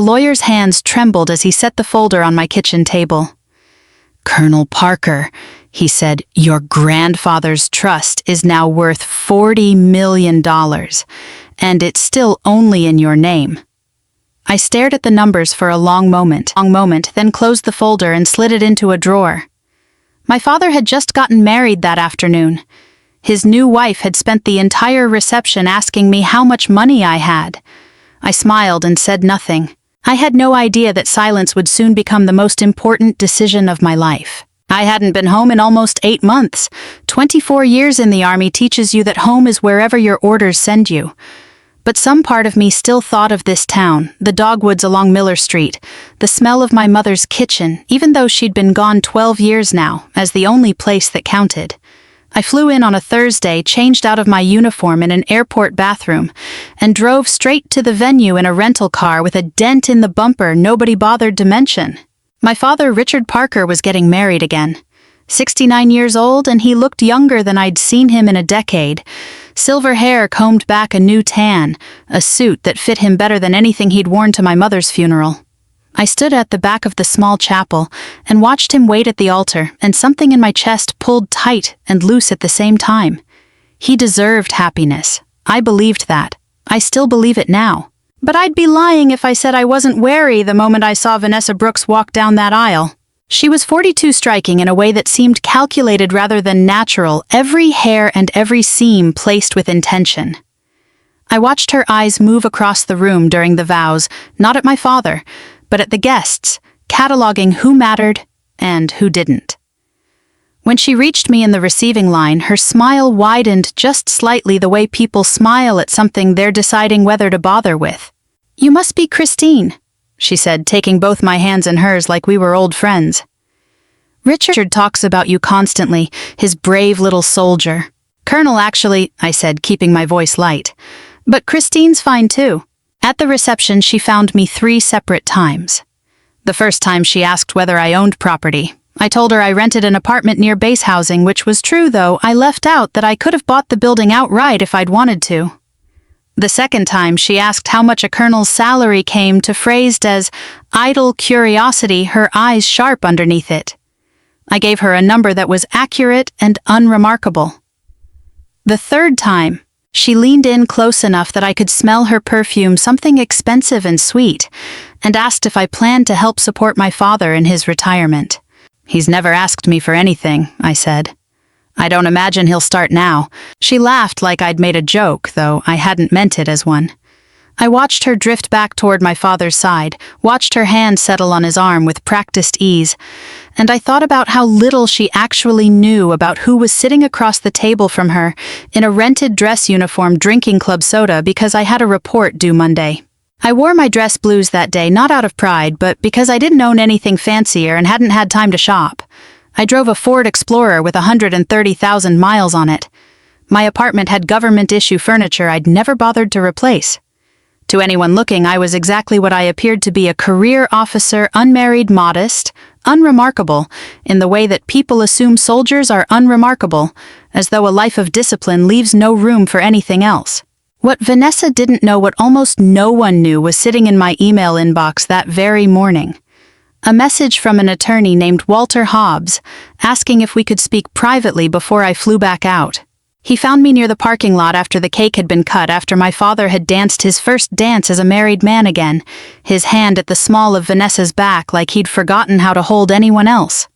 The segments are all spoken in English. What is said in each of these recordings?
The lawyer's hands trembled as he set the folder on my kitchen table. "Colonel Parker," he said, "your grandfather's trust is now worth $40 million, and it's still only in your name." I stared at the numbers for a long moment, then closed the folder and slid it into a drawer. My father had just gotten married that afternoon. His new wife had spent the entire reception asking me how much money I had. I smiled and said nothing. I had no idea that silence would soon become the most important decision of my life. I hadn't been home in almost 8 months. 24 years in the Army teaches you that home is wherever your orders send you. But some part of me still thought of this town, the dogwoods along Miller Street, the smell of my mother's kitchen, even though she'd been gone 12 years now, as the only place that counted. I flew in on a Thursday, changed out of my uniform in an airport bathroom, and drove straight to the venue in a rental car with a dent in the bumper nobody bothered to mention. My father, Richard Parker, was getting married again. 69 years old, and he looked younger than I'd seen him in a decade. Silver hair combed back a new tan, a suit that fit him better than anything he'd worn to my mother's funeral. I stood at the back of the small chapel and watched him wait at the altar, and something in my chest pulled tight and loose at the same time. He deserved happiness. I believed that. I still believe it now. But I'd be lying if I said I wasn't wary the moment I saw Vanessa Brooks walk down that aisle. She was 42, striking in a way that seemed calculated rather than natural, every hair and every seam placed with intention. I watched her eyes move across the room during the vows, not at my father, but at the guests, cataloging who mattered and who didn't. When she reached me in the receiving line, her smile widened just slightly the way people smile at something they're deciding whether to bother with. "You must be Christine," she said, taking both my hands in hers like we were old friends. "Richard talks about you constantly, his brave little soldier." "Colonel, actually," I said, keeping my voice light. "But Christine's fine too." At the reception, she found me 3 separate times. The first time she asked whether I owned property. I told her I rented an apartment near base housing, which was true, though I left out that I could have bought the building outright if I'd wanted to. The second time, she asked how much a colonel's salary came to, phrased as idle curiosity, her eyes sharp underneath it. I gave her a number that was accurate and unremarkable. The third time, she leaned in close enough that I could smell her perfume, something expensive and sweet, and asked if I planned to help support my father in his retirement. "He's never asked me for anything," I said. "I don't imagine he'll start now." She laughed like I'd made a joke, though I hadn't meant it as one. I watched her drift back toward my father's side, watched her hand settle on his arm with practiced ease, and I thought about how little she actually knew about who was sitting across the table from her in a rented dress uniform drinking club soda because I had a report due Monday. I wore my dress blues that day not out of pride, but because I didn't own anything fancier and hadn't had time to shop. I drove a Ford Explorer with 130,000 miles on it. My apartment had government-issue furniture I'd never bothered to replace. To anyone looking, I was exactly what I appeared to be, a career officer, unmarried, modest, unremarkable, in the way that people assume soldiers are unremarkable, as though a life of discipline leaves no room for anything else. What Vanessa didn't know, what almost no one knew, was sitting in my email inbox that very morning. A message from an attorney named Walter Hobbs, asking if we could speak privately before I flew back out. He found me near the parking lot after the cake had been cut, after my father had danced his first dance as a married man again, his hand at the small of Vanessa's back like he'd forgotten how to hold anyone else.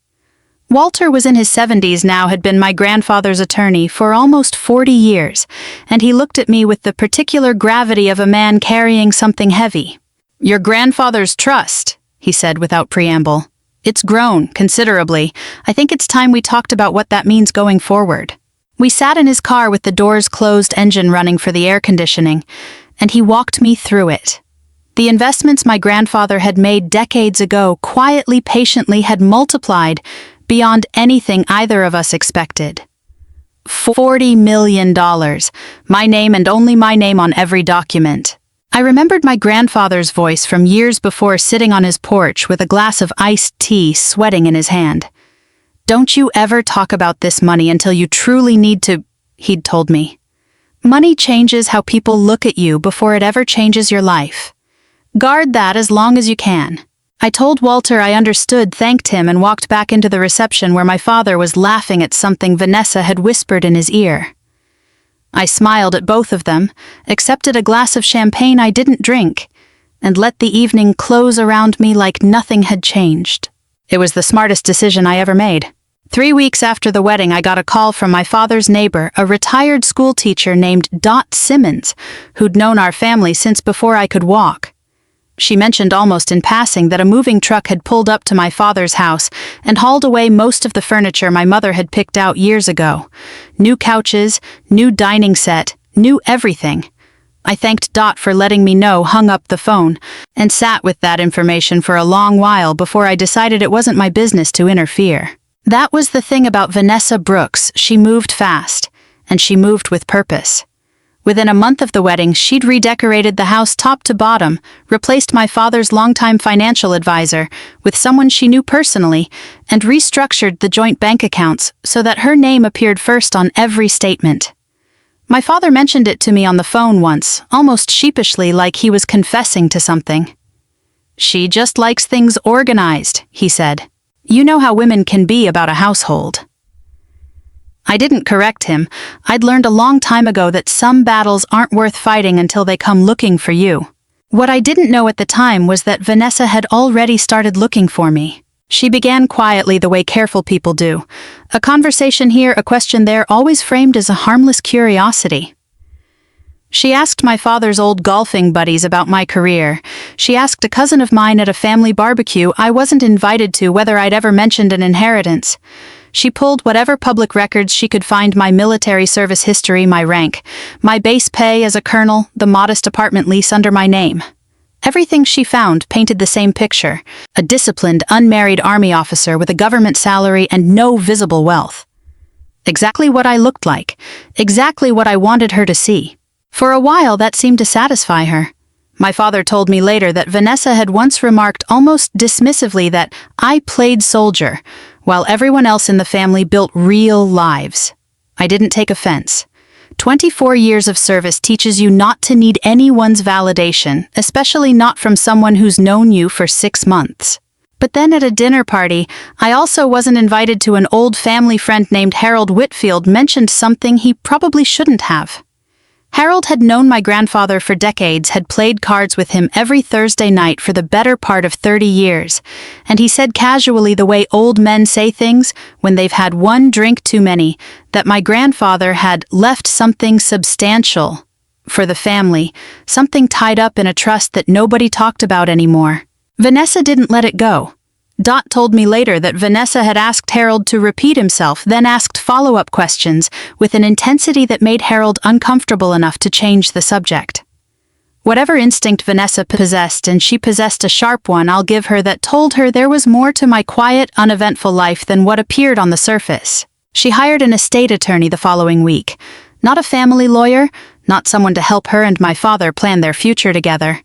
Walter was in his 70s now, had been my grandfather's attorney for almost 40 years, and he looked at me with the particular gravity of a man carrying something heavy. "Your grandfather's trust," he said without preamble. "It's grown considerably. I think it's time we talked about what that means going forward." We sat in his car with the doors closed, engine running for the air conditioning, and he walked me through it. The investments my grandfather had made decades ago, quietly, patiently, had multiplied beyond anything either of us expected. $40 million, my name and only my name on every document. I remembered my grandfather's voice from years before, sitting on his porch with a glass of iced tea sweating in his hand. "Don't you ever talk about this money until you truly need to," he'd told me. "Money changes how people look at you before it ever changes your life. Guard that as long as you can." I told Walter I understood, thanked him, and walked back into the reception where my father was laughing at something Vanessa had whispered in his ear. I smiled at both of them, accepted a glass of champagne I didn't drink, and let the evening close around me like nothing had changed. It was the smartest decision I ever made. 3 weeks after the wedding, I got a call from my father's neighbor, a retired school teacher named Dot Simmons, who'd known our family since before I could walk. She mentioned almost in passing that a moving truck had pulled up to my father's house and hauled away most of the furniture my mother had picked out years ago. New couches, new dining set, new everything. I thanked Dot for letting me know, hung up the phone, and sat with that information for a long while before I decided it wasn't my business to interfere. That was the thing about Vanessa Brooks. She moved fast, and she moved with purpose. Within a month of the wedding, she'd redecorated the house top to bottom, replaced my father's longtime financial advisor with someone she knew personally, and restructured the joint bank accounts so that her name appeared first on every statement. My father mentioned it to me on the phone once, almost sheepishly, like he was confessing to something. "She just likes things organized," he said. "You know how women can be about a household." I didn't correct him. I'd learned a long time ago that some battles aren't worth fighting until they come looking for you. What I didn't know at the time was that Vanessa had already started looking for me. She began quietly, the way careful people do. A conversation here, a question there, always framed as a harmless curiosity. She asked my father's old golfing buddies about my career. She asked a cousin of mine at a family barbecue I wasn't invited to whether I'd ever mentioned an inheritance. She pulled whatever public records she could find: my military service history, my rank, my base pay as a colonel, the modest apartment lease under my name. Everything she found painted the same picture: a disciplined, unmarried army officer with a government salary and no visible wealth. Exactly what I looked like, exactly what I wanted her to see. For a while, that seemed to satisfy her. My father told me later that Vanessa had once remarked almost dismissively that I played soldier, while everyone else in the family built real lives. I didn't take offense. 24 years of service teaches you not to need anyone's validation, especially not from someone who's known you for 6 months. But then at a dinner party, I also wasn't invited to. An old family friend named Harold Whitfield mentioned something he probably shouldn't have. Harold had known my grandfather for decades, had played cards with him every Thursday night for the better part of 30 years, and he said casually, the way old men say things when they've had one drink too many, that my grandfather had left something substantial for the family, something tied up in a trust that nobody talked about anymore. Vanessa didn't let it go. Dot told me later that Vanessa had asked Harold to repeat himself, then asked follow-up questions with an intensity that made Harold uncomfortable enough to change the subject. Whatever instinct Vanessa possessed, and she possessed a sharp one, I'll give her, that told her there was more to my quiet, uneventful life than what appeared on the surface. She hired an estate attorney the following week. Not a family lawyer, not someone to help her and my father plan their future together,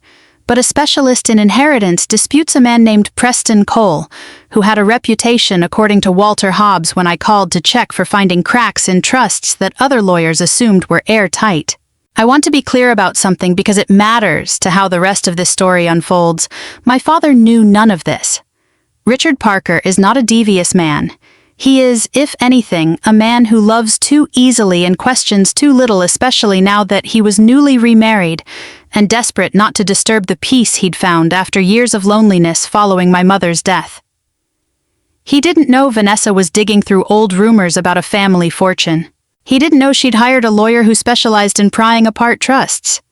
but a specialist in inheritance disputes, a man named Preston Cole, who had a reputation, according to Walter Hobbs, when I called to check, for finding cracks in trusts that other lawyers assumed were airtight. I want to be clear about something because it matters to how the rest of this story unfolds. My father knew none of this. Richard Parker is not a devious man. He is, if anything, a man who loves too easily and questions too little, especially now that he was newly remarried and desperate not to disturb the peace he'd found after years of loneliness following my mother's death. He didn't know Vanessa was digging through old rumors about a family fortune. He didn't know she'd hired a lawyer who specialized in prying apart trusts.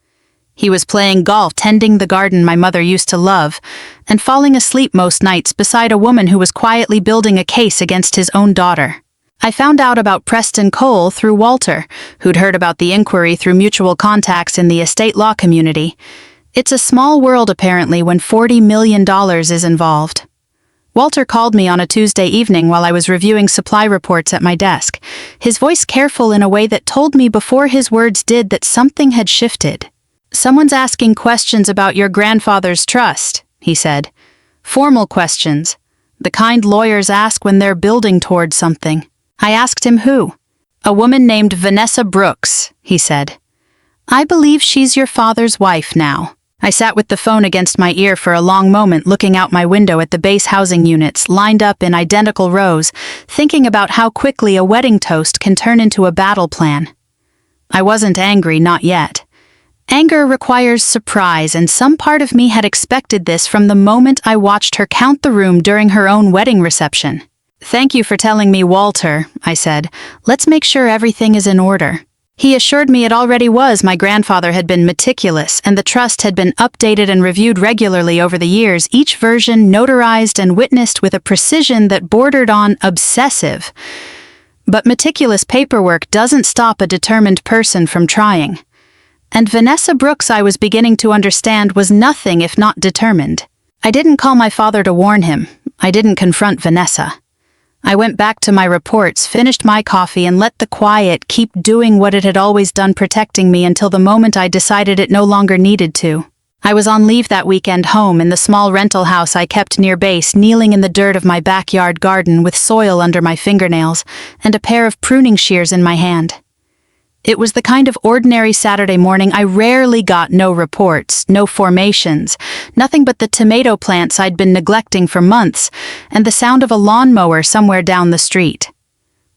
He was playing golf, tending the garden my mother used to love, and falling asleep most nights beside a woman who was quietly building a case against his own daughter. I found out about Preston Cole through Walter, who'd heard about the inquiry through mutual contacts in the estate law community. It's a small world, apparently, when $40 million is involved. Walter called me on a Tuesday evening while I was reviewing supply reports at my desk, his voice careful in a way that told me before his words did that something had shifted. "Someone's asking questions about your grandfather's trust," he said. "Formal questions, the kind lawyers ask when they're building towards something." I asked him who. "A woman named Vanessa Brooks," he said. "I believe she's your father's wife now." I sat with the phone against my ear for a long moment, looking out my window at the base housing units lined up in identical rows, thinking about how quickly a wedding toast can turn into a battle plan. I wasn't angry, not yet. Anger requires surprise, and some part of me had expected this from the moment I watched her count the room during her own wedding reception. "Thank you for telling me, Walter," I said. "Let's make sure everything is in order." He assured me it already was. My grandfather had been meticulous, and the trust had been updated and reviewed regularly over the years, each version notarized and witnessed with a precision that bordered on obsessive. But meticulous paperwork doesn't stop a determined person from trying. And Vanessa Brooks, I was beginning to understand, was nothing if not determined. I didn't call my father to warn him. I didn't confront Vanessa. I went back to my reports, finished my coffee, and let the quiet keep doing what it had always done, protecting me until the moment I decided it no longer needed to. I was on leave that weekend, home in the small rental house I kept near base, kneeling in the dirt of my backyard garden with soil under my fingernails and a pair of pruning shears in my hand. It was the kind of ordinary Saturday morning. I rarely got no reports, no formations, nothing but the tomato plants I'd been neglecting for months, and the sound of a lawnmower somewhere down the street.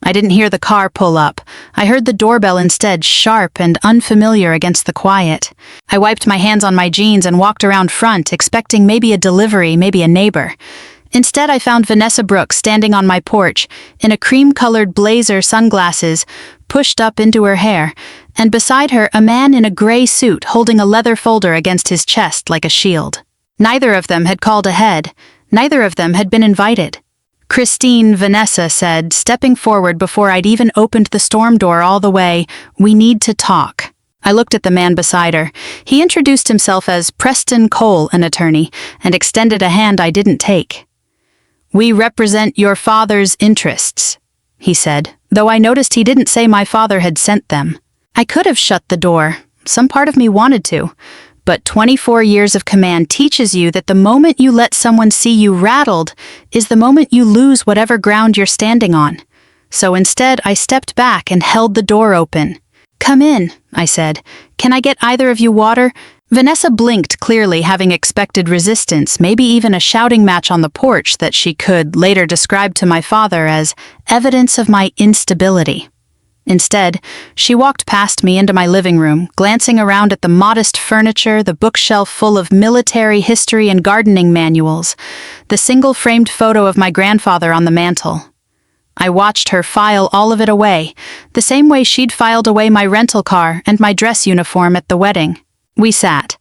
I didn't hear the car pull up. I heard the doorbell instead, sharp and unfamiliar against the quiet. I wiped my hands on my jeans and walked around front, expecting maybe a delivery, maybe a neighbor. Instead, I found Vanessa Brooks standing on my porch, in a cream-colored blazer, sunglasses pushed up into her hair, and beside her a man in a gray suit holding a leather folder against his chest like a shield. Neither of them had called ahead. Neither of them had been invited. "Christine," Vanessa said, stepping forward before I'd even opened the storm door all the way, "we need to talk." I looked at the man beside her. He introduced himself as Preston Cole, an attorney, and extended a hand I didn't take. "We represent your father's interests," he said, though I noticed he didn't say my father had sent them. I could have shut the door. Some part of me wanted to. But 24 years of command teaches you that the moment you let someone see you rattled is the moment you lose whatever ground you're standing on. So instead, I stepped back and held the door open. "Come in," I said. "Can I get either of you water?" Vanessa blinked, clearly having expected resistance, maybe even a shouting match on the porch that she could later describe to my father as evidence of my instability. Instead, she walked past me into my living room, glancing around at the modest furniture, the bookshelf full of military history and gardening manuals, the single-framed photo of my grandfather on the mantel. I watched her file all of it away, the same way she'd filed away my rental car and my dress uniform at the wedding. We sat.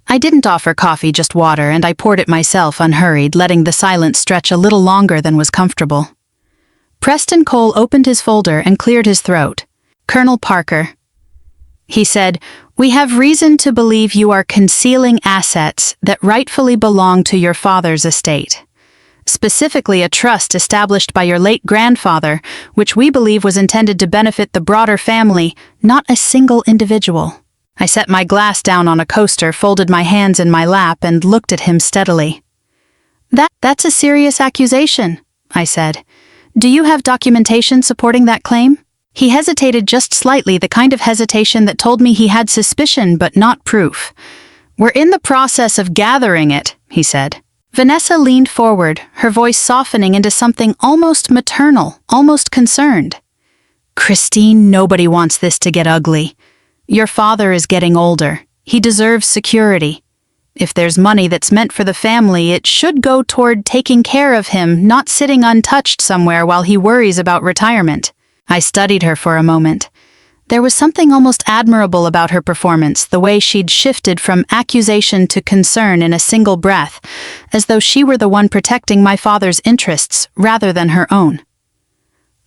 I didn't offer coffee, just water, and I poured it myself, unhurried, letting the silence stretch a little longer than was comfortable. Preston Cole opened his folder and cleared his throat. "Colonel Parker," he said, "we have reason to believe you are concealing assets that rightfully belong to your father's estate. Specifically a trust established by your late grandfather, which we believe was intended to benefit the broader family, not a single individual." I set my glass down on a coaster, folded my hands in my lap, and looked at him steadily. That's a serious accusation," I said. "Do you have documentation supporting that claim?" He hesitated just slightly, the kind of hesitation that told me he had suspicion but not proof. "We're in the process of gathering it," he said. Vanessa leaned forward, her voice softening into something almost maternal, almost concerned. "Christine, nobody wants this to get ugly. Your father is getting older. He deserves security. If there's money that's meant for the family, it should go toward taking care of him, not sitting untouched somewhere while he worries about retirement." I studied her for a moment. There was something almost admirable about her performance, the way she'd shifted from accusation to concern in a single breath, as though she were the one protecting my father's interests rather than her own.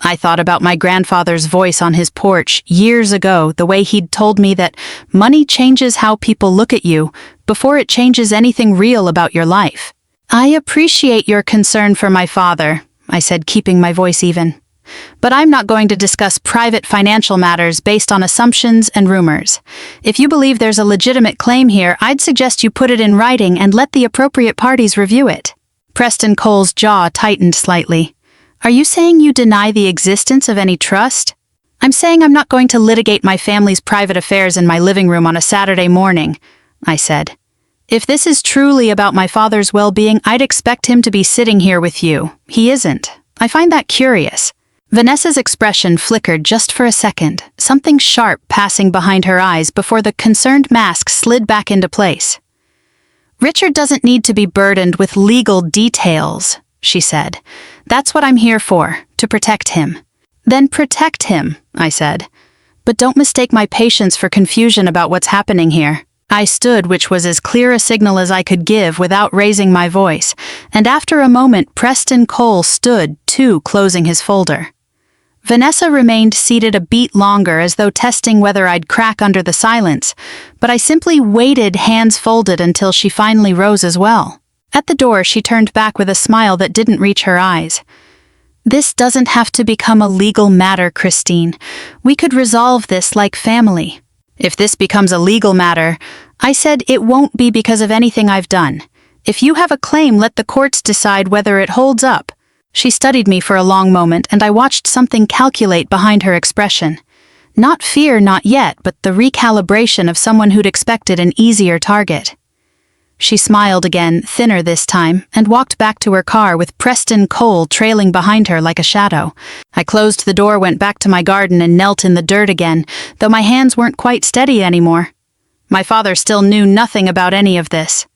I thought about my grandfather's voice on his porch years ago, the way he'd told me that money changes how people look at you before it changes anything real about your life. "I appreciate your concern for my father," I said, keeping my voice even. "But I'm not going to discuss private financial matters based on assumptions and rumors. If you believe there's a legitimate claim here, I'd suggest you put it in writing and let the appropriate parties review it." Preston Cole's jaw tightened slightly. "Are you saying you deny the existence of any trust?" "I'm saying I'm not going to litigate my family's private affairs in my living room on a Saturday morning," I said. If this is truly about my father's well-being, I'd expect him to be sitting here with you. He isn't. I find that curious." Vanessa's expression flickered just for a second, something sharp passing behind her eyes before the concerned mask slid back into place. "Richard doesn't need to be burdened with legal details," she said. "That's what I'm here for, to protect him." "Then protect him," I said. "But don't mistake my patience for confusion about what's happening here." I stood, which was as clear a signal as I could give without raising my voice, and after a moment Preston Cole stood, too, closing his folder. Vanessa remained seated a beat longer, as though testing whether I'd crack under the silence, but I simply waited, hands folded, until she finally rose as well. At the door, she turned back with a smile that didn't reach her eyes. "This doesn't have to become a legal matter, Christine. We could resolve this like family." "If this becomes a legal matter," I said, "it won't be because of anything I've done. If you have a claim, let the courts decide whether it holds up." She studied me for a long moment, and I watched something calculate behind her expression. Not fear, not yet, but the recalibration of someone who'd expected an easier target. She smiled again, thinner this time, and walked back to her car with Preston Cole trailing behind her like a shadow. I closed the door, went back to my garden, and knelt in the dirt again, though my hands weren't quite steady anymore. My father still knew nothing about any of this.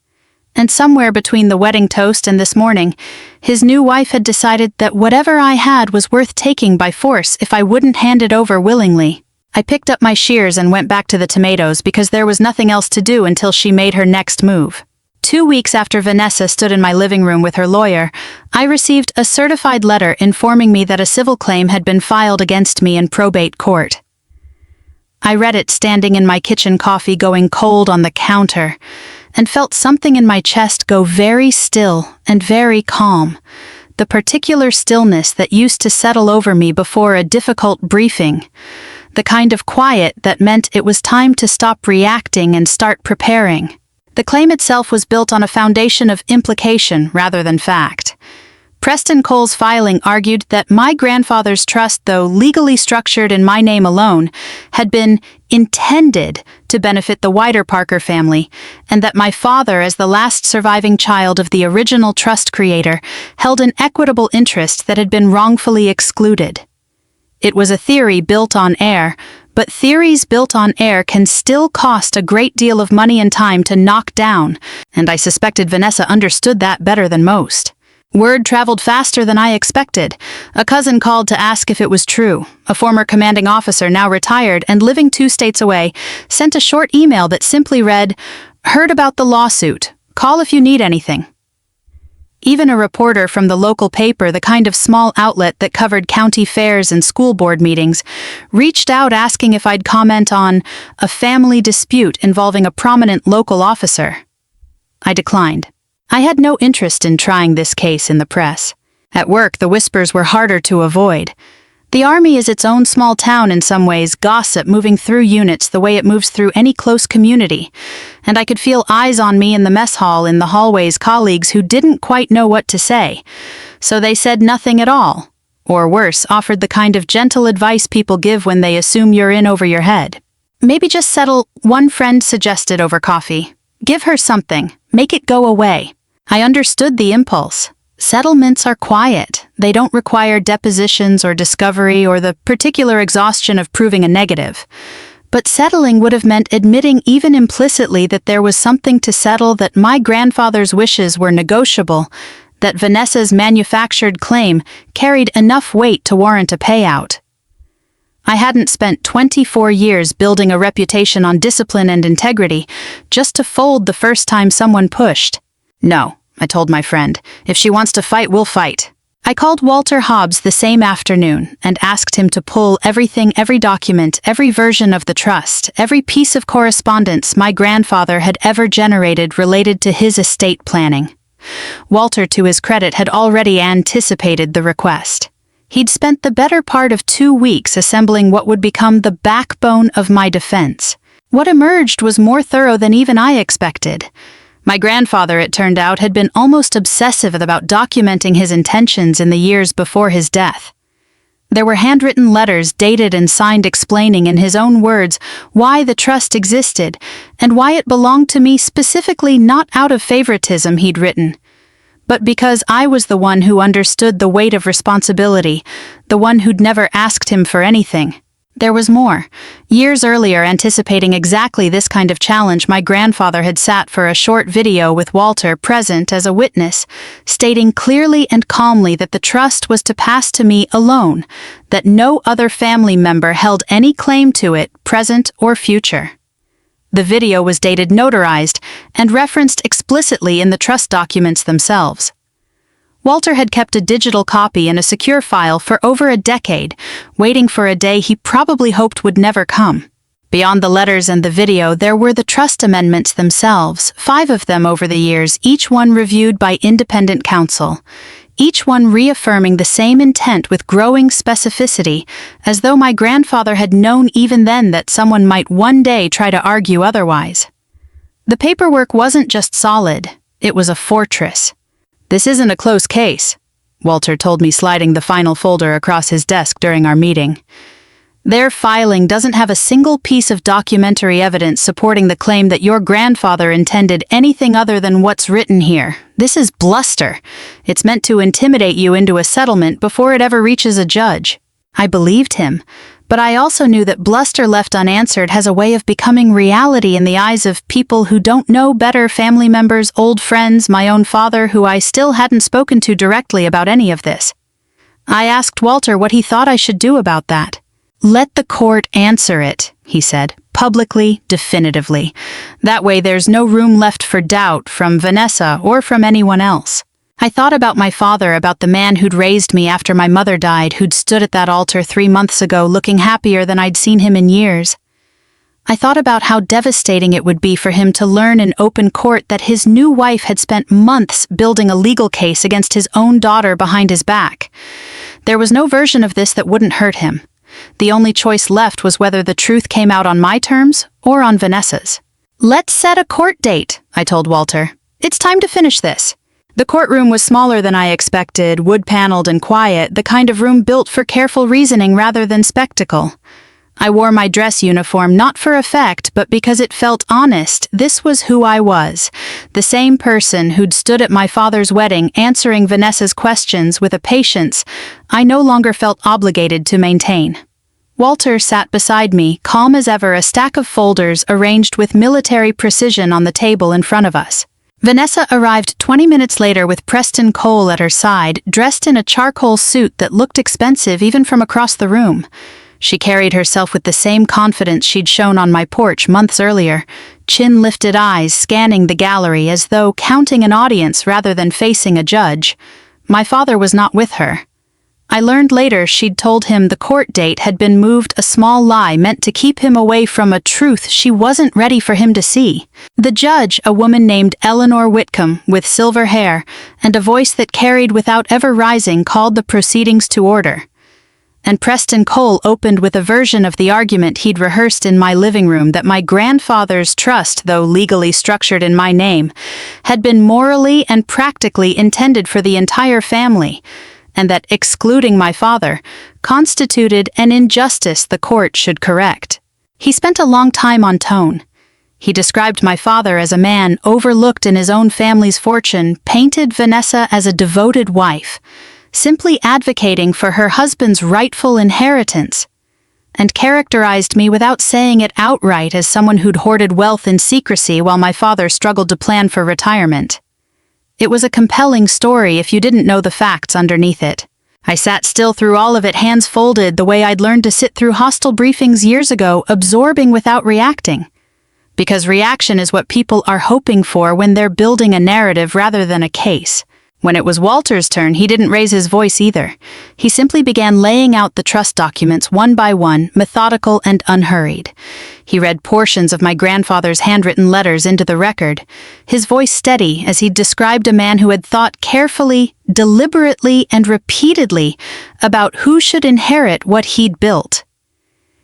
And somewhere between the wedding toast and this morning, his new wife had decided that whatever I had was worth taking by force if I wouldn't hand it over willingly. I picked up my shears and went back to the tomatoes because there was nothing else to do until she made her next move. 2 weeks after Vanessa stood in my living room with her lawyer, I received a certified letter informing me that a civil claim had been filed against me in probate court. I read it standing in my kitchen, coffee going cold on the counter, and felt something in my chest go very still and very calm, the particular stillness that used to settle over me before a difficult briefing, the kind of quiet that meant it was time to stop reacting and start preparing. The claim itself was built on a foundation of implication rather than fact. Preston Cole's filing argued that my grandfather's trust, though legally structured in my name alone, had been intended to benefit the wider Parker family, and that my father, as the last surviving child of the original trust creator, held an equitable interest that had been wrongfully excluded. It was a theory built on air, but theories built on air can still cost a great deal of money and time to knock down, and I suspected Vanessa understood that better than most. Word traveled faster than I expected. A cousin called to ask if it was true. A former commanding officer, now retired and living 2 states away, sent a short email that simply read, "Heard about the lawsuit. Call if you need anything." Even a reporter from the local paper, the kind of small outlet that covered county fairs and school board meetings, reached out asking if I'd comment on a family dispute involving a prominent local officer. I declined. I had no interest in trying this case in the press. At work, the whispers were harder to avoid. The Army is its own small town in some ways, gossip moving through units the way it moves through any close community, and I could feel eyes on me in the mess hall, in the hallways, colleagues who didn't quite know what to say. So they said nothing at all, or worse, offered the kind of gentle advice people give when they assume you're in over your head. "Maybe just settle," one friend suggested over coffee. "Give her something. Make it go away." I understood the impulse. Settlements are quiet. They don't require depositions or discovery or the particular exhaustion of proving a negative. But settling would have meant admitting even implicitly that there was something to settle, that my grandfather's wishes were negotiable, that Vanessa's manufactured claim carried enough weight to warrant a payout. I hadn't spent 24 years building a reputation on discipline and integrity just to fold the first time someone pushed. "No," I told my friend. "If she wants to fight, we'll fight." I called Walter Hobbs the same afternoon and asked him to pull everything, every document, every version of the trust, every piece of correspondence my grandfather had ever generated related to his estate planning. Walter, to his credit, had already anticipated the request. He'd spent the better part of 2 weeks assembling what would become the backbone of my defense. What emerged was more thorough than even I expected. My grandfather, it turned out, had been almost obsessive about documenting his intentions in the years before his death. There were handwritten letters dated and signed explaining in his own words why the trust existed and why it belonged to me specifically, not out of favoritism, he'd written, but because I was the one who understood the weight of responsibility, the one who'd never asked him for anything. There was more. Years earlier, anticipating exactly this kind of challenge, my grandfather had sat for a short video with Walter present as a witness, stating clearly and calmly that the trust was to pass to me alone, that no other family member held any claim to it, present or future. The video was dated notarized and referenced explicitly in the trust documents themselves. Walter had kept a digital copy in a secure file for over a decade, waiting for a day he probably hoped would never come. Beyond the letters and the video, there were the trust amendments themselves, 5 of them over the years, each one reviewed by independent counsel, each one reaffirming the same intent with growing specificity, as though my grandfather had known even then that someone might one day try to argue otherwise. The paperwork wasn't just solid, it was a fortress. "This isn't a close case," Walter told me, sliding the final folder across his desk during our meeting. "Their filing doesn't have a single piece of documentary evidence supporting the claim that your grandfather intended anything other than what's written here. This is bluster. It's meant to intimidate you into a settlement before it ever reaches a judge." I believed him, but I also knew that bluster left unanswered has a way of becoming reality in the eyes of people who don't know better, family members, old friends, my own father, who I still hadn't spoken to directly about any of this. I asked Walter what he thought I should do about that. "Let the court answer it," he said, publicly, definitively. "That way there's no room left for doubt from Vanessa or from anyone else." I thought about my father, about the man who'd raised me after my mother died, who'd stood at that altar 3 months ago looking happier than I'd seen him in years. I thought about how devastating it would be for him to learn in open court that his new wife had spent months building a legal case against his own daughter behind his back. There was no version of this that wouldn't hurt him. The only choice left was whether the truth came out on my terms or on Vanessa's. "Let's set a court date," I told Walter. "It's time to finish this." The courtroom was smaller than I expected, wood-paneled and quiet, the kind of room built for careful reasoning rather than spectacle. I wore my dress uniform not for effect, but because it felt honest. This was who I was, the same person who'd stood at my father's wedding answering Vanessa's questions with a patience I no longer felt obligated to maintain. Walter sat beside me, calm as ever, a stack of folders arranged with military precision on the table in front of us. Vanessa arrived 20 minutes later with Preston Cole at her side, dressed in a charcoal suit that looked expensive even from across the room. She carried herself with the same confidence she'd shown on my porch months earlier, chin-lifted eyes scanning the gallery as though counting an audience rather than facing a judge. My father was not with her. I learned later she'd told him the court date had been moved, a small lie meant to keep him away from a truth she wasn't ready for him to see. The judge, a woman named Eleanor Whitcomb, with silver hair and a voice that carried without ever rising, called the proceedings to order. And Preston Cole opened with a version of the argument he'd rehearsed in my living room, that my grandfather's trust, though legally structured in my name, had been morally and practically intended for the entire family, and that excluding my father constituted an injustice the court should correct. He spent a long time on tone. He described my father as a man overlooked in his own family's fortune, painted Vanessa as a devoted wife, simply advocating for her husband's rightful inheritance, and characterized me without saying it outright as someone who'd hoarded wealth in secrecy while my father struggled to plan for retirement. It was a compelling story if you didn't know the facts underneath it. I sat still through all of it, hands folded, the way I'd learned to sit through hostile briefings years ago, absorbing without reacting. Because reaction is what people are hoping for when they're building a narrative rather than a case. When it was Walter's turn, he didn't raise his voice either. He simply began laying out the trust documents one by one, methodical and unhurried. He read portions of my grandfather's handwritten letters into the record, his voice steady as he described a man who had thought carefully, deliberately, and repeatedly about who should inherit what he'd built.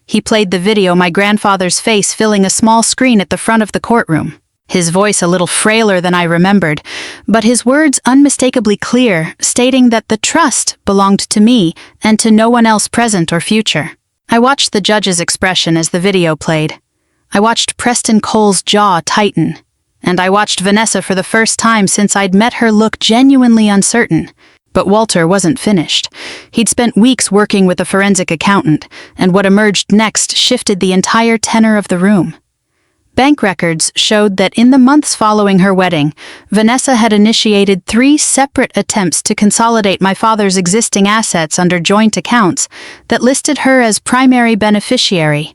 He played the video, my grandfather's face filling a small screen at the front of the courtroom. his voice a little frailer than I remembered, but his words unmistakably clear, stating that the trust belonged to me and to no one else present or future. I watched the judge's expression as the video played. I watched Preston Cole's jaw tighten, and I watched Vanessa for the first time since I'd met her look genuinely uncertain. But Walter wasn't finished. He'd spent weeks working with a forensic accountant, and what emerged next shifted the entire tenor of the room. Bank records showed that in the months following her wedding, Vanessa had initiated 3 separate attempts to consolidate my father's existing assets under joint accounts that listed her as primary beneficiary.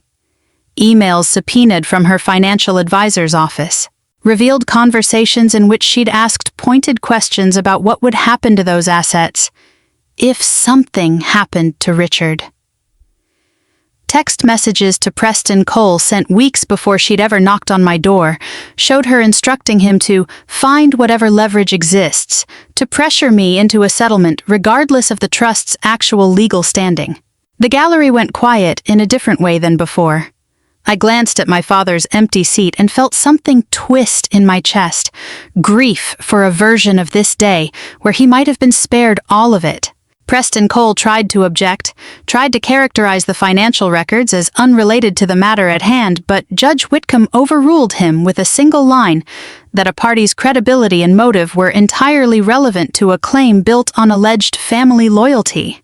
Emails subpoenaed from her financial advisor's office revealed conversations in which she'd asked pointed questions about what would happen to those assets if something happened to Richard. Text messages to Preston Cole sent weeks before she'd ever knocked on my door showed her instructing him to find whatever leverage exists to pressure me into a settlement regardless of the trust's actual legal standing. The gallery went quiet in a different way than before. I glanced at my father's empty seat and felt something twist in my chest, grief for a version of this day where he might have been spared all of it. Preston Cole tried to object, tried to characterize the financial records as unrelated to the matter at hand, but Judge Whitcomb overruled him with a single line that a party's credibility and motive were entirely relevant to a claim built on alleged family loyalty.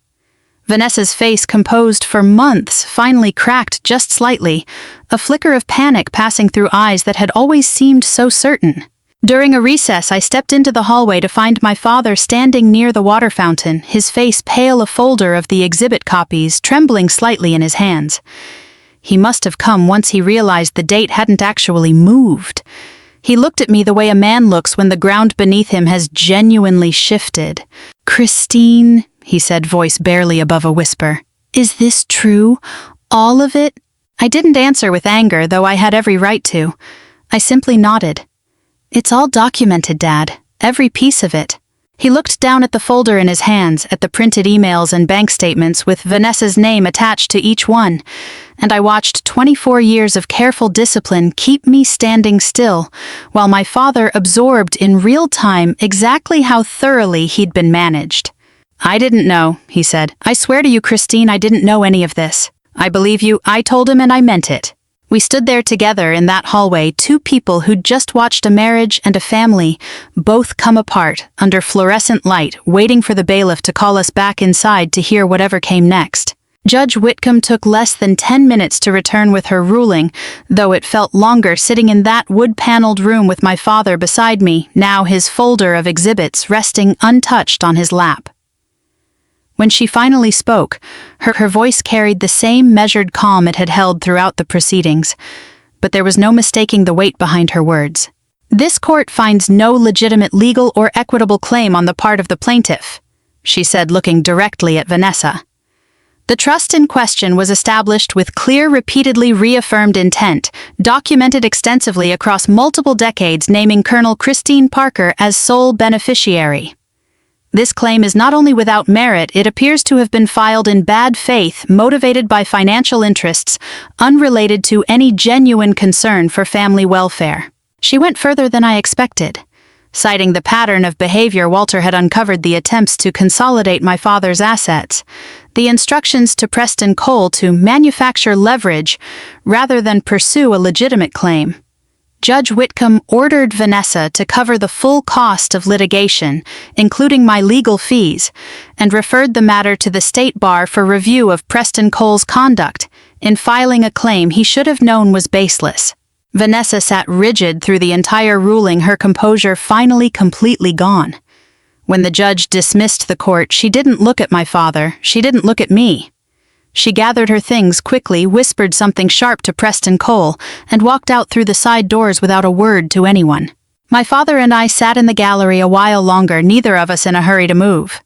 Vanessa's face, composed for months, finally cracked just slightly, a flicker of panic passing through eyes that had always seemed so certain. During a recess, I stepped into the hallway to find my father standing near the water fountain, his face pale, a folder of the exhibit copies trembling slightly in his hands. He must have come once he realized the date hadn't actually moved. He looked at me the way a man looks when the ground beneath him has genuinely shifted. "Christine," he said, voice barely above a whisper, "is this true? All of it?" I didn't answer with anger, though I had every right to. I simply nodded. "It's all documented, Dad. Every piece of it." He looked down at the folder in his hands, at the printed emails and bank statements with Vanessa's name attached to each one, and I watched 24 years of careful discipline keep me standing still, while my father absorbed in real time exactly how thoroughly he'd been managed. "I didn't know," he said. "I swear to you, Christine, I didn't know any of this. I believe you, I told him and I meant it." We stood there together in that hallway, 2 people who'd just watched a marriage and a family both come apart under fluorescent light, waiting for the bailiff to call us back inside to hear whatever came next. Judge Whitcomb took less than 10 minutes to return with her ruling, though it felt longer sitting in that wood-paneled room with my father beside me, now his folder of exhibits resting untouched on his lap. When she finally spoke, her voice carried the same measured calm it had held throughout the proceedings, but there was no mistaking the weight behind her words. "This court finds no legitimate legal or equitable claim on the part of the plaintiff," she said, looking directly at Vanessa. "The trust in question was established with clear, repeatedly reaffirmed intent, documented extensively across multiple decades, naming Colonel Christine Parker as sole beneficiary. This claim is not only without merit, it appears to have been filed in bad faith, motivated by financial interests, unrelated to any genuine concern for family welfare." She went further than I expected. Citing the pattern of behavior Walter had uncovered the attempts to consolidate my father's assets, the instructions to Preston Cole to manufacture leverage rather than pursue a legitimate claim. Judge Whitcomb ordered Vanessa to cover the full cost of litigation, including my legal fees, and referred the matter to the State Bar for review of Preston Cole's conduct in filing a claim he should have known was baseless. Vanessa sat rigid through the entire ruling, her composure finally completely gone. When the judge dismissed the court, she didn't look at my father, she didn't look at me. She gathered her things quickly, whispered something sharp to Preston Cole, and walked out through the side doors without a word to anyone. My father and I sat in the gallery a while longer, neither of us in a hurry to move.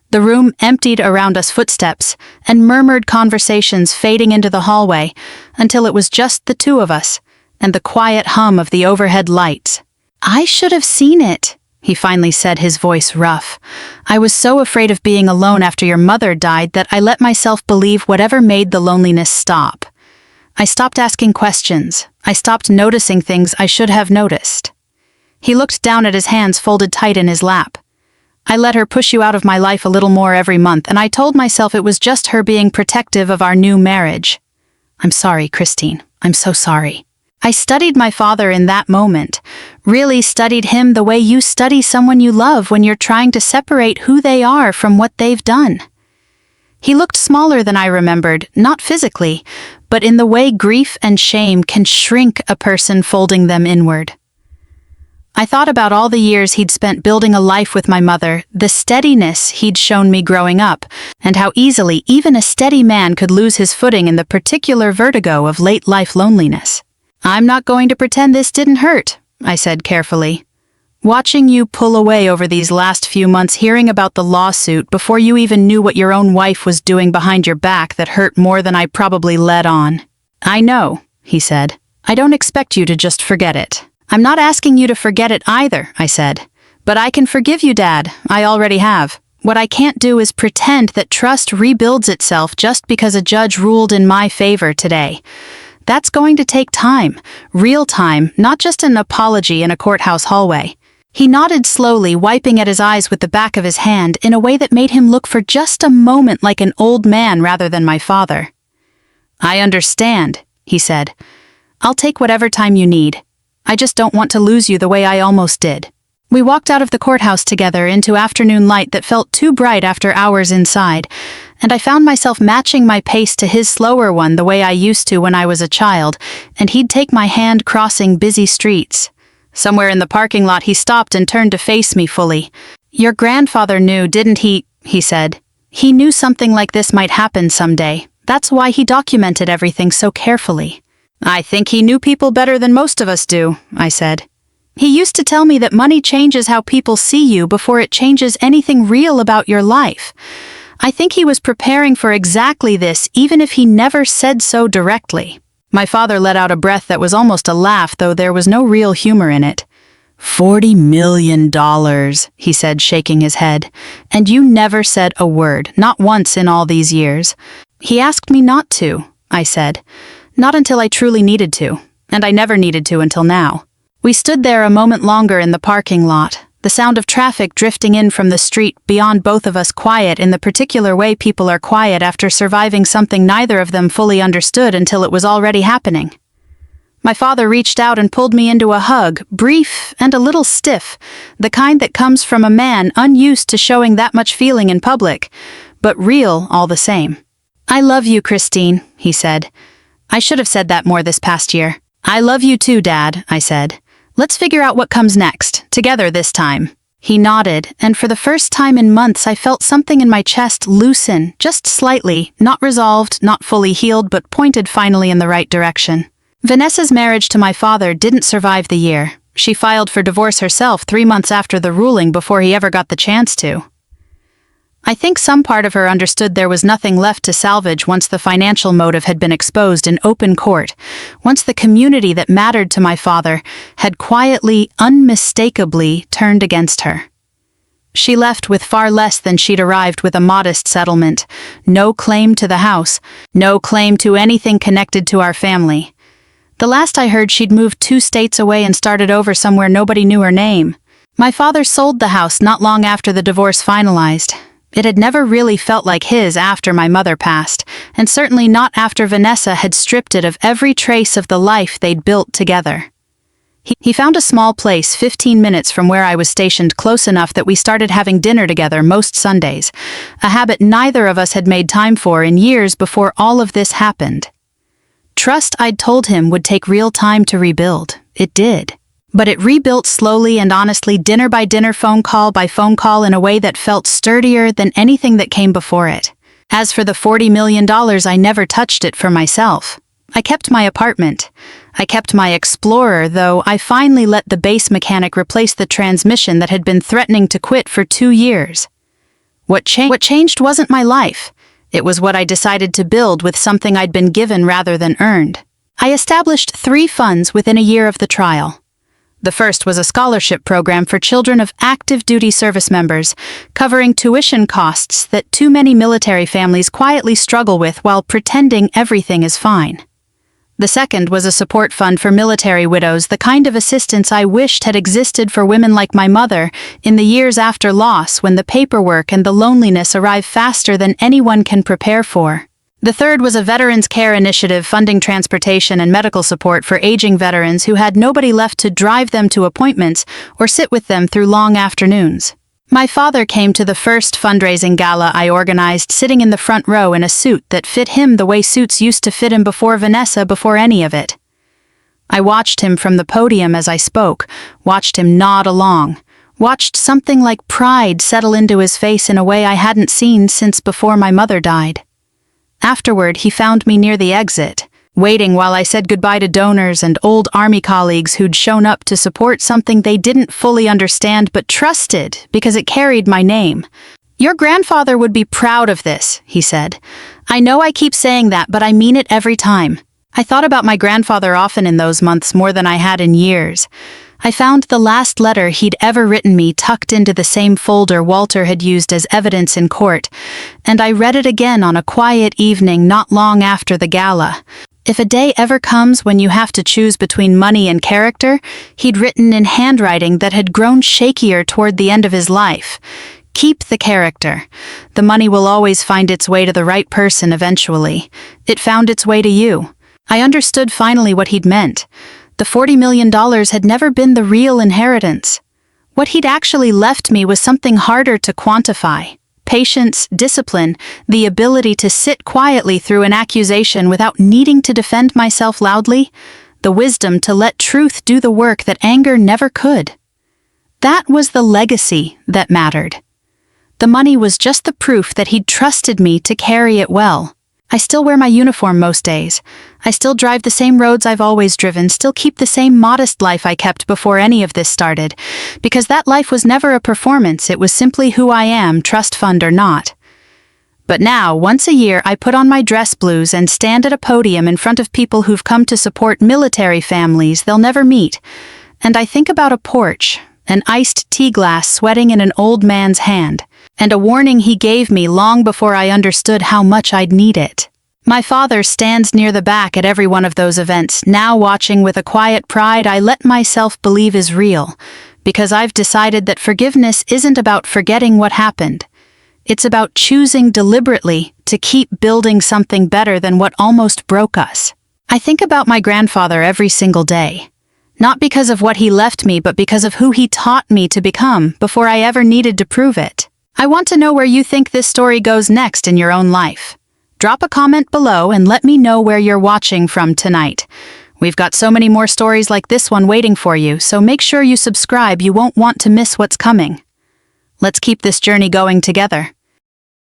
The room emptied around us, footsteps and murmured conversations fading into the hallway, until it was just the 2 of us, and the quiet hum of the overhead lights. "I should have seen it," he finally said, his voice rough. "I was so afraid of being alone after your mother died that I let myself believe whatever made the loneliness stop. I stopped asking questions. I stopped noticing things I should have noticed." He looked down at his hands folded tight in his lap. I let her push you out of my life a little more every month, and I told myself it was just her being protective of our new marriage. I'm sorry, Christine. I'm so sorry. I studied my father in that moment, really studied him the way you study someone you love when you're trying to separate who they are from what they've done. He looked smaller than I remembered, not physically, but in the way grief and shame can shrink a person folding them inward. I thought about all the years he'd spent building a life with my mother, the steadiness he'd shown me growing up, and how easily even a steady man could lose his footing in the particular vertigo of late-life loneliness. I'm not going to pretend this didn't hurt, I said carefully. Watching you pull away over these last few months, hearing about the lawsuit before you even knew what your own wife was doing behind your back, that hurt more than I probably let on. I know, he said. I don't expect you to just forget it. I'm not asking you to forget it either, I said. But I can forgive you, Dad. I already have. What I can't do is pretend that trust rebuilds itself just because a judge ruled in my favor today. That's going to take time, real time, not just an apology in a courthouse hallway. He nodded slowly, wiping at his eyes with the back of his hand in a way that made him look for just a moment like an old man rather than my father. I understand, he said. I'll take whatever time you need. I just don't want to lose you the way I almost did. We walked out of the courthouse together into afternoon light that felt too bright after hours inside, and I found myself matching my pace to his slower one the way I used to when I was a child, and he'd take my hand crossing busy streets. Somewhere in the parking lot he stopped and turned to face me fully. Your grandfather knew, didn't he? He said. He knew something like this might happen someday. That's why he documented everything so carefully. I think he knew people better than most of us do, I said. He used to tell me that money changes how people see you before it changes anything real about your life. I think he was preparing for exactly this, even if he never said so directly. My father let out a breath that was almost a laugh, though there was no real humor in it. $40 million, he said, shaking his head. And you never said a word, not once in all these years. He asked me not to, I said. Not until I truly needed to, and I never needed to until now. We stood there a moment longer in the parking lot, the sound of traffic drifting in from the street, beyond both of us quiet in the particular way people are quiet after surviving something neither of them fully understood until it was already happening. My father reached out and pulled me into a hug, brief and a little stiff, the kind that comes from a man unused to showing that much feeling in public, but real all the same. I love you, Christine, he said. I should have said that more this past year. I love you too, Dad, I said. Let's figure out what comes next, together this time. He nodded, and for the first time in months I felt something in my chest loosen, just slightly, not resolved, not fully healed, but pointed finally in the right direction. Vanessa's marriage to my father didn't survive the year. She filed for divorce herself 3 months after the ruling before he ever got the chance to. I think some part of her understood there was nothing left to salvage once the financial motive had been exposed in open court, once the community that mattered to my father had quietly, unmistakably turned against her. She left with far less than she'd arrived with, a modest settlement, no claim to the house, no claim to anything connected to our family. The last I heard, she'd moved 2 states away and started over somewhere nobody knew her name. My father sold the house not long after the divorce finalized. It had never really felt like his after my mother passed, and certainly not after Vanessa had stripped it of every trace of the life they'd built together. He found a small place 15 minutes from where I was stationed, close enough that we started having dinner together most Sundays, a habit neither of us had made time for in years before all of this happened. Trust, I'd told him, would take real time to rebuild. It did. But it rebuilt slowly and honestly, dinner by dinner, phone call by phone call, in a way that felt sturdier than anything that came before it. As for the $40 million, I never touched it for myself. I kept my apartment. I kept my Explorer, though I finally let the base mechanic replace the transmission that had been threatening to quit for 2 years. What changed wasn't my life. It was what I decided to build with something I'd been given rather than earned. I established 3 funds within a year of the trial. The first was a scholarship program for children of active duty service members, covering tuition costs that too many military families quietly struggle with while pretending everything is fine. The second was a support fund for military widows, the kind of assistance I wished had existed for women like my mother in the years after loss, when the paperwork and the loneliness arrive faster than anyone can prepare for. The third was a veterans care initiative funding transportation and medical support for aging veterans who had nobody left to drive them to appointments or sit with them through long afternoons. My father came to the first fundraising gala I organized, sitting in the front row in a suit that fit him the way suits used to fit him before any of it. I watched him from the podium as I spoke, watched him nod along, watched something like pride settle into his face in a way I hadn't seen since before my mother died. Afterward, he found me near the exit, waiting while I said goodbye to donors and old Army colleagues who'd shown up to support something they didn't fully understand but trusted because it carried my name. "Your grandfather would be proud of this," he said. "I know I keep saying that, but I mean it every time." I thought about my grandfather often in those months, more than I had in years. I found the last letter he'd ever written me tucked into the same folder Walter had used as evidence in court, and I read it again on a quiet evening not long after the gala. "If a day ever comes when you have to choose between money and character," he'd written in handwriting that had grown shakier toward the end of his life, "keep the character. The money will always find its way to the right person eventually. It found its way to you." I understood finally what he'd meant. The $40 million had never been the real inheritance. What he'd actually left me was something harder to quantify. Patience, discipline, the ability to sit quietly through an accusation without needing to defend myself loudly, the wisdom to let truth do the work that anger never could. That was the legacy that mattered. The money was just the proof that he'd trusted me to carry it well. I still wear my uniform most days. I still drive the same roads I've always driven, still keep the same modest life I kept before any of this started, because that life was never a performance, it was simply who I am, trust fund or not. But now, once a year, I put on my dress blues and stand at a podium in front of people who've come to support military families they'll never meet, and I think about a porch, an iced tea glass sweating in an old man's hand, and a warning he gave me long before I understood how much I'd need it. My father stands near the back at every one of those events, now watching with a quiet pride I let myself believe is real, because I've decided that forgiveness isn't about forgetting what happened. It's about choosing deliberately to keep building something better than what almost broke us. I think about my grandfather every single day. Not because of what he left me, but because of who he taught me to become before I ever needed to prove it. I want to know where you think this story goes next in your own life. Drop a comment below and let me know where you're watching from tonight. We've got so many more stories like this one waiting for you, so make sure you subscribe. You won't want to miss what's coming. Let's keep this journey going together.